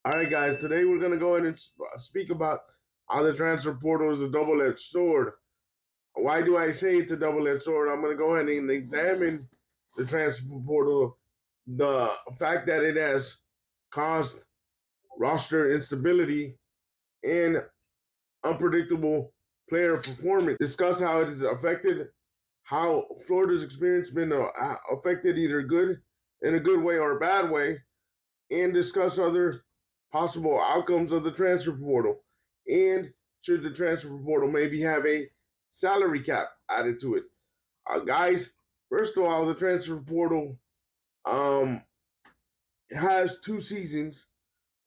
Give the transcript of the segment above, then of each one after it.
All right, guys. Today we're going to go in and speak about how the transfer portal is a double-edged sword. Why do I say it's a double-edged sword? I'm going to go ahead and examine the transfer portal, the fact that it has caused roster instability and unpredictable player performance. Discuss how it has affected how Florida's experience been affected either good in a good way or a bad way, and discuss other possible outcomes of the transfer portal. And should the transfer portal maybe have a salary cap added to it? Guys, first of all, the transfer portal um, has 2 seasons,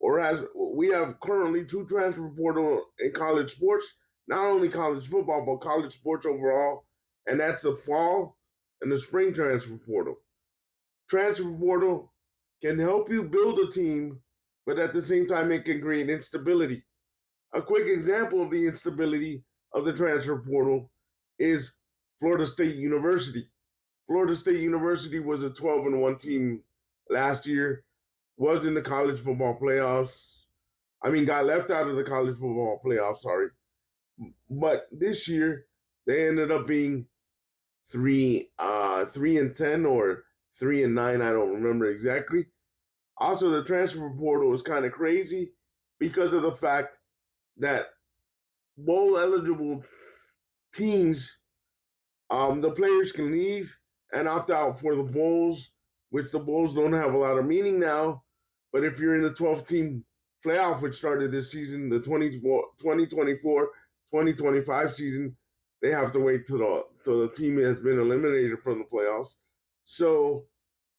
or has we have currently two transfer portal in college sports, not only college football but college sports overall, and that's the fall and the spring transfer portal. Transfer portal can help you build a team, but at the same time, it can create instability. A quick example of the instability of the transfer portal is Florida State University. Florida State University was a 12-1 team last year, was in the college football playoffs. I mean, got left out of the college football playoffs, sorry. But this year, they ended up being 3-10 or 3-9. I don't remember exactly. Also, the transfer portal is kind of crazy because of the fact that bowl eligible teams, the players can leave and opt out for the bowls, which the bowls don't have a lot of meaning now. But if you're in the 12 team playoff, which started this season, the 2024-2025 season, they have to wait till the team has been eliminated from the playoffs. So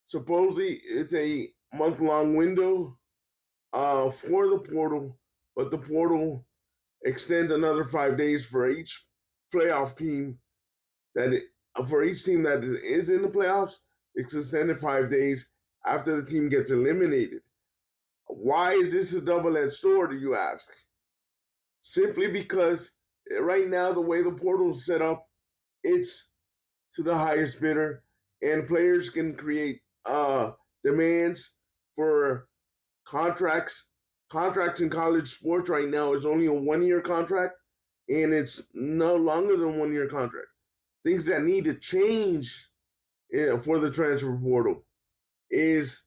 supposedly it's a month-long window for the portal, but the portal extends another 5 days for each playoff team that it, for each team that is in the playoffs. It's extended 5 days after the team gets eliminated. Why is this a double-edged sword, do you ask? Simply because right now the way the portal is set up, it's to the highest bidder, and players can create demands for contracts. Contracts in college sports right now is only a 1 year contract, and it's no longer than 1 year contract. Things that need to change for the transfer portal is,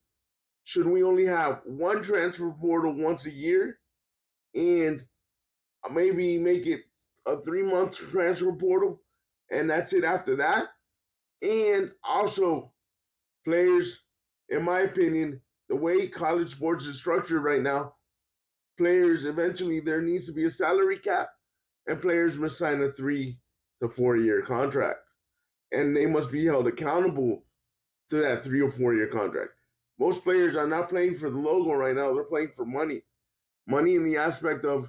should we only have one transfer portal once a year and maybe make it a 3 month transfer portal and that's it after that? And also, players, in my opinion, the way college sports is structured right now, players eventually there needs to be a salary cap, and players must sign a 3 to 4 year contract, and they must be held accountable to that 3 or 4 year contract. Most players are not playing for the logo right now; they're playing for money. Money in the aspect of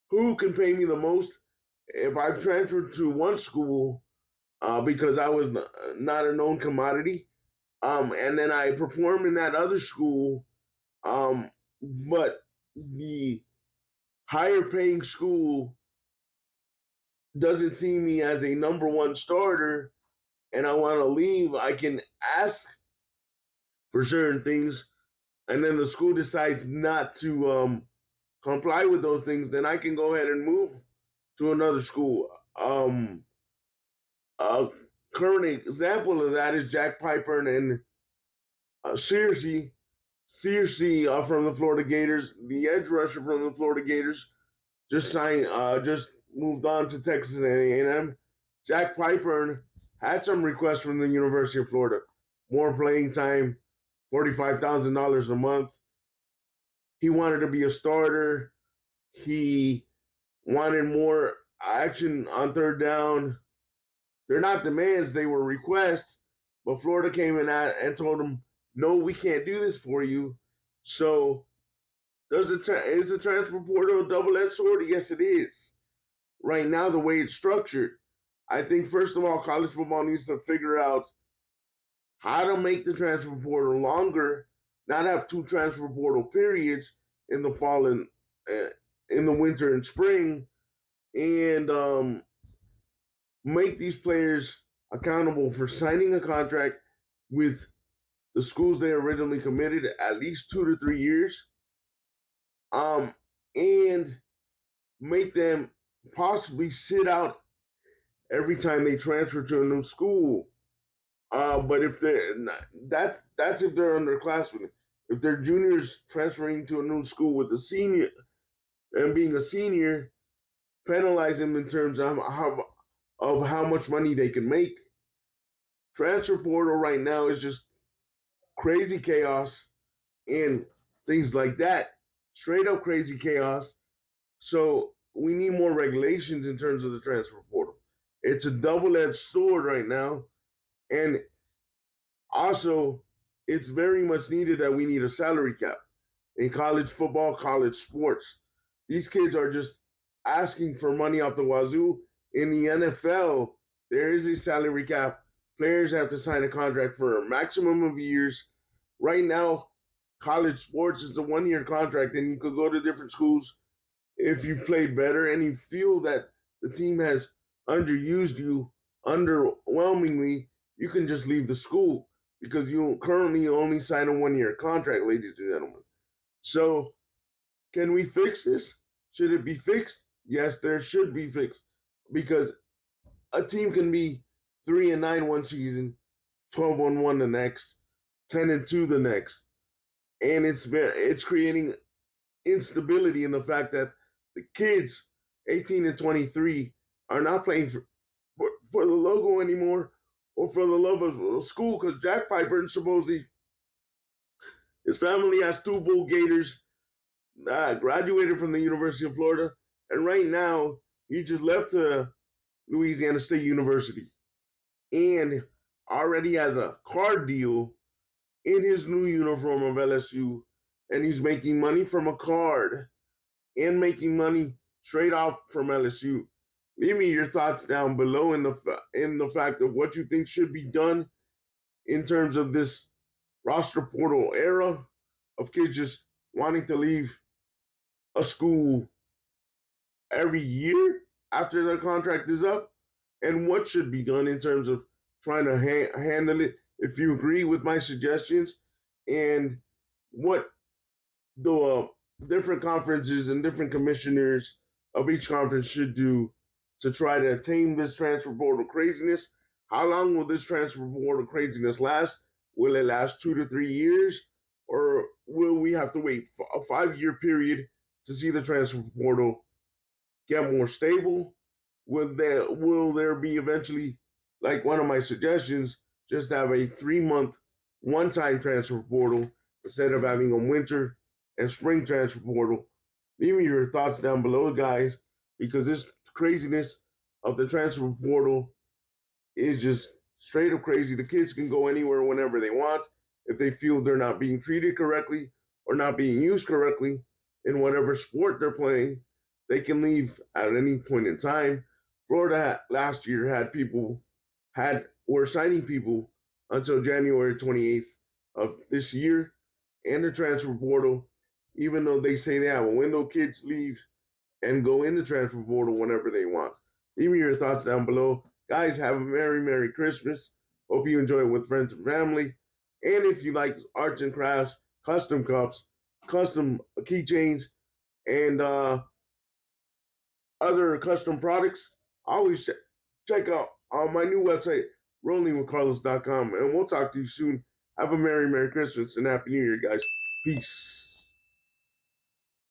who can pay me the most. If I've transferred to one school because I was not a known commodity, and then I perform in that other school, um, but the higher paying school doesn't see me as a number one starter and I want to leave, I can ask for certain things, and then the school decides not to comply with those things, then I can go ahead and move to another school. A current example of that is Jack Piper and Searcy. Searcy from the Florida Gators, the edge rusher from the Florida Gators, just moved on to Texas A&M. Jack Piper had some requests from the University of Florida, more playing time, $45,000 a month. He wanted to be a starter. He wanted more action on third down. They're not demands; they were requests. But Florida came in and told him, "No, we can't do this for you." So, is the transfer portal a double-edged sword? Yes, it is. Right now, the way it's structured, I think first of all, college football needs to figure out how to make the transfer portal longer, not have two transfer portal periods in the fall and in the winter and spring, and make these players accountable for signing a contract with the schools they originally committed at least 2 to 3 years, um, and make them possibly sit out every time they transfer to a new school. But if they're not, that's if they're underclassmen. If they're juniors transferring to a new school with a senior and being a senior, penalize them in terms of how much money they can make. Transfer portal right now is just crazy chaos and things like that. Straight up crazy chaos. So we need more regulations in terms of the transfer portal. It's a double-edged sword right now, and also it's very much needed that we need a salary cap in college football, college sports. These kids are just asking for money out the wazoo. In the NFL, there is a salary cap. Players have to sign a contract for a maximum of years. Right now, college sports is a 1 year contract, and you could go to different schools if you played better and you feel that the team has underused you underwhelmingly. You can just leave the school because you currently only sign a 1 year contract, ladies and gentlemen. So, can we fix this? Should it be fixed? Yes, there should be fixed because a team can be 3-9 one season, 12-1 the next, 10-2 the next, and it's creating instability in the fact that the kids 18 and 23 are not playing for the logo anymore or for the love of school because Jack Piper supposedly his family has two bull Gators, graduated from the University of Florida, and right now he just left Louisiana State University and already has a card deal in his new uniform of LSU, and he's making money from a card and making money straight off from LSU. Leave me your thoughts down below in the fact of what you think should be done in terms of this roster portal era of kids just wanting to leave a school every year after their contract is up, and what should be done in terms of trying to handle it. If you agree with my suggestions, and what the different conferences and different commissioners of each conference should do to try to tame this transfer portal craziness. How long will this transfer portal craziness last? Will it last 2 to 3 years? Or will we have to wait a 5 year period to see the transfer portal get more stable? Will there be eventually, like one of my suggestions, just have a 3 month one time transfer portal instead of having a winter and spring transfer portal? Leave me your thoughts down below, guys, because this craziness of the transfer portal is just straight up crazy. The kids can go anywhere whenever they want if they feel they're not being treated correctly or not being used correctly in whatever sport they're playing. They can leave at any point in time. Florida last year had people were signing people until January 28th of this year, and the transfer portal, even though they say they have a window, kids leave and go in the transfer portal whenever they want. Leave me your thoughts down below. Guys, have a Merry Christmas. Hope you enjoy it with friends and family. And if you like arts and crafts, custom cups, custom keychains, and other custom products, always check out my new website, rollingwithcarlos.com. And we'll talk to you soon. Have a Merry Christmas and Happy New Year, guys. Peace.